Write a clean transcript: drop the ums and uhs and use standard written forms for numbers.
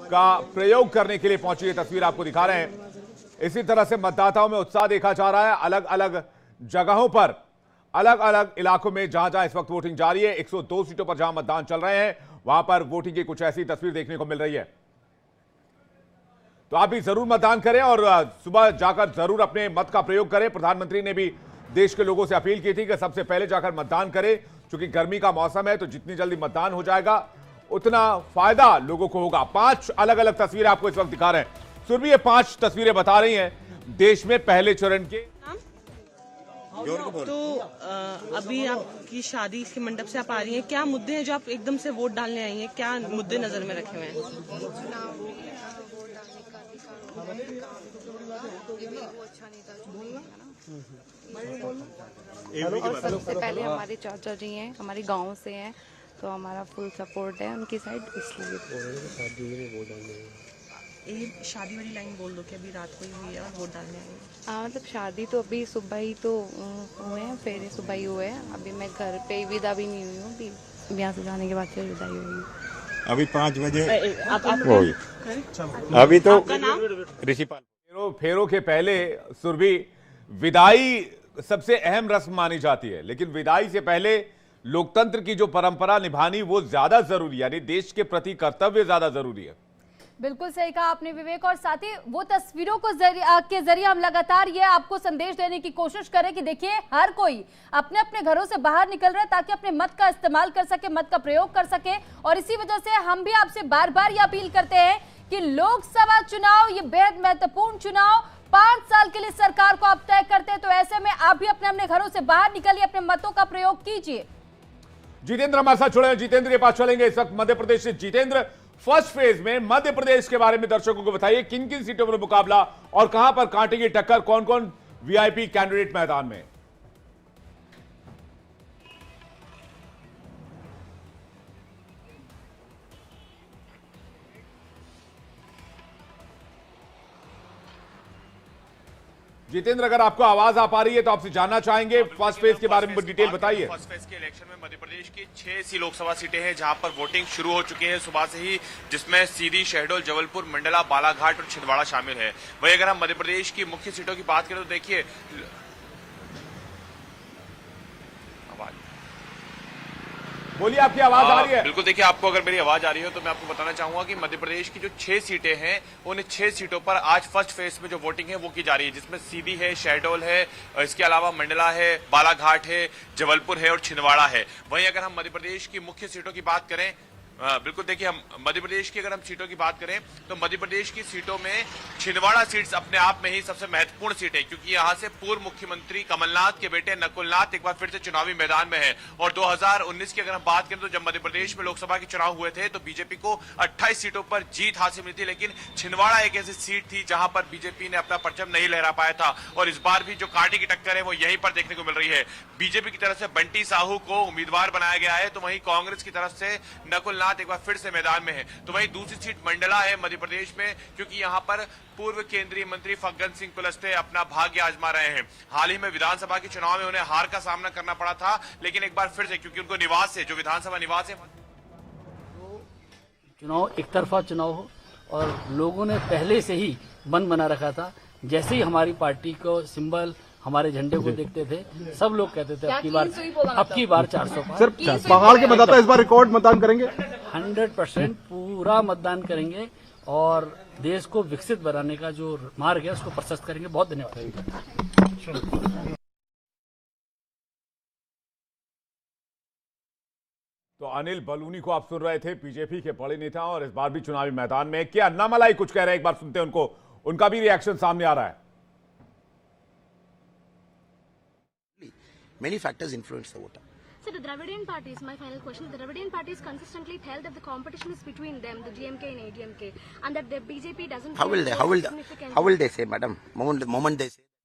का प्रयोग करने के लिए पहुंची। ये तस्वीर आपको दिखा रहे हैं। इसी तरह से मतदाताओं में उत्साह देखा जा रहा है। अलग अलग जगहों पर, अलग अलग इलाकों में जहां जहां इस वक्त वोटिंग जारी है, 102 सीटों पर जहां मतदान चल रहे हैं, वहां पर वोटिंग की कुछ ऐसी तस्वीर देखने को मिल रही है। तो आप भी जरूर मतदान करें और सुबह जाकर जरूर अपने मत का प्रयोग करें। प्रधानमंत्री ने भी देश के लोगों से अपील की थी कि सबसे पहले जाकर मतदान करें, क्योंकि गर्मी का मौसम है, तो जितनी जल्दी मतदान हो जाएगा उतना फायदा लोगों को होगा। 5 अलग अलग तस्वीरें आपको इस वक्त दिखा रहे हैं। सुरभि, ये 5 तस्वीरें बता रही हैं देश में पहले चरण के। तो अभी आपकी शादी के मंडप से आप आ रही हैं, क्या मुद्दे हैं जो आप एकदम से वोट डालने आई हैं? क्या मुद्दे नजर में रखे हुए हैं? सबसे पहले हमारे चाचा जी हैं, हमारे गांव से हैं, तो हमारा फुल सपोर्ट है उनकी साइड, इसलिए शादी वाली लाइन बोल दो कि अभी रात को ही हुई है और वोट डालने आई हैं। मतलब शादी तो अभी सुबह ही तो हुए हैं, फेरे सुबह ही हुए हैं। अभी मैं घर पे विदा भी नहीं हुई हूँ, अभी यहाँ से जाने के बाद फिर विदाई हुई। अभी 5 बजे अभी तो ऋषिपाल फेरों के पहले सुरभि, विदाई सबसे अहम रस्म मानी जाती है, लेकिन विदाई से पहले लोकतंत्र की जो परंपरा निभानी वो ज्यादा जरूरी है, यानी देश के प्रति कर्तव्य ज्यादा जरूरी है। बिल्कुल सही कहा आपने विवेक, और साथ ही वो तस्वीरों को के जरिए हम लगातार ये आपको संदेश देने की कोशिश करें कि देखिए हर कोई अपने अपने घरों से बाहर निकल रहा है ताकि अपने मत का इस्तेमाल कर सके, मत का प्रयोग कर सके। और इसी वजह से हम भी आपसे बार बार ये अपील करते हैं कि लोकसभा चुनाव ये बेहद महत्वपूर्ण चुनाव 5 साल के लिए सरकार को आप तय करते हैं, तो ऐसे में आप भी अपने अपने घरों से बाहर निकलिए, अपने मतों का प्रयोग कीजिए। जितेंद्र हमारे साथ जुड़े हैं, जितेंद्र के पास चलेंगे इस वक्त मध्य प्रदेश से। जितेंद्र, फर्स्ट फेज में मध्य प्रदेश के बारे में दर्शकों को बताइए, किन किन सीटों पर मुकाबला और कहां पर कांटे की टक्कर, कौन कौन वीआईपी कैंडिडेट मैदान में? जितेंद्र, अगर आपको आवाज आ पा रही है तो आपसे जानना चाहेंगे फर्स्ट फेज के बारे में डिटेल बताइए। फर्स्ट फेज के इलेक्शन में मध्य प्रदेश की 6 ऐसी लोकसभा सीटें हैं जहां पर वोटिंग शुरू हो चुकी है सुबह से ही, जिसमें सीधी, शहडोल, जबलपुर, मंडला, बालाघाट और छिंदवाड़ा शामिल है। वहीं अगर हम मध्य प्रदेश की मुख्य सीटों की बात करें तो देखिए, बोलिए, आपकी आवाज आ रही है? बिल्कुल, देखिए आपको अगर मेरी आवाज आ रही हो तो मैं आपको बताना चाहूंगा कि मध्य प्रदेश की जो 6 सीटें हैं उन 6 सीटों पर आज फर्स्ट फेज में जो वोटिंग है वो की जा रही है, जिसमें सीधी है, शहडोल है, इसके अलावा मंडला है, बालाघाट है, जबलपुर है और छिंदवाड़ा है। वहीं अगर हम मध्य प्रदेश की मुख्य सीटों की बात करें, बिल्कुल देखिए, हम मध्य प्रदेश की अगर हम सीटों की बात करें तो मध्य प्रदेश की सीटों में छिंदवाड़ा सीट्स अपने आप में ही सबसे महत्वपूर्ण सीट है, क्योंकि यहां से पूर्व मुख्यमंत्री कमलनाथ के बेटे नकुलनाथ एक बार फिर से चुनावी मैदान में है। और 2019 की अगर हम बात करें तो जब मध्य प्रदेश में लोकसभा के चुनाव हुए थे तो बीजेपी को 28 सीटों पर जीत हासिल मिली थी, लेकिन छिंदवाड़ा एक ऐसी सीट थी जहां पर बीजेपी ने अपना परचम नहीं लहरा पाया था। और इस बार भी जो कांटे की टक्कर है वो यहीं पर देखने को मिल रही है। बीजेपी की तरफ से बंटी साहू को उम्मीदवार बनाया गया है, तो वहीं कांग्रेस की तरफ से नकुलनाथ एक बार फिर से मैदान में है। तो वहीं दूसरी सीट मंडला है मध्य प्रदेश में, क्योंकि यहां पर पूर्व केंद्रीय मंत्री फग्गन सिंह कुलस्ते अपना भाग्य आजमा रहे हैं। हाल ही में विधानसभा के चुनाव में उन्हें हार का सामना करना पड़ा था, लेकिन एक बार फिर से क्योंकि उनको निवास है, जो विधानसभा निवास है, चुनाव एक तरफा चुनाव हो और लोगों ने पहले से ही मन बना रखा था। जैसे ही हमारी पार्टी को सिंबल, हमारे झंडे को देखते थे, सब लोग कहते थे अब की बार 400 सर पहाड़ के मतदाता इस बार रिकॉर्ड मतदान करेंगे, 100% पूरा मतदान करेंगे और देश को विकसित बनाने का जो मार्ग है उसको प्रशस्त करेंगे। बहुत धन्यवाद। तो अनिल बलूनी को आप सुन रहे थे, बीजेपी के बड़े नेता और इस बार भी चुनावी मैदान में। क्या अन्नामलाई कुछ कह रहे हैं, एक बार सुनते हैं उनको, उनका भी रिएक्शन सामने आ रहा है। Many factors influence the voter. So the Dravidian parties, my final question, the Dravidian parties consistently tell that the competition is between them, the DMK and ADMK, and that the BJP doesn't... How will they say, madam? Moment they say.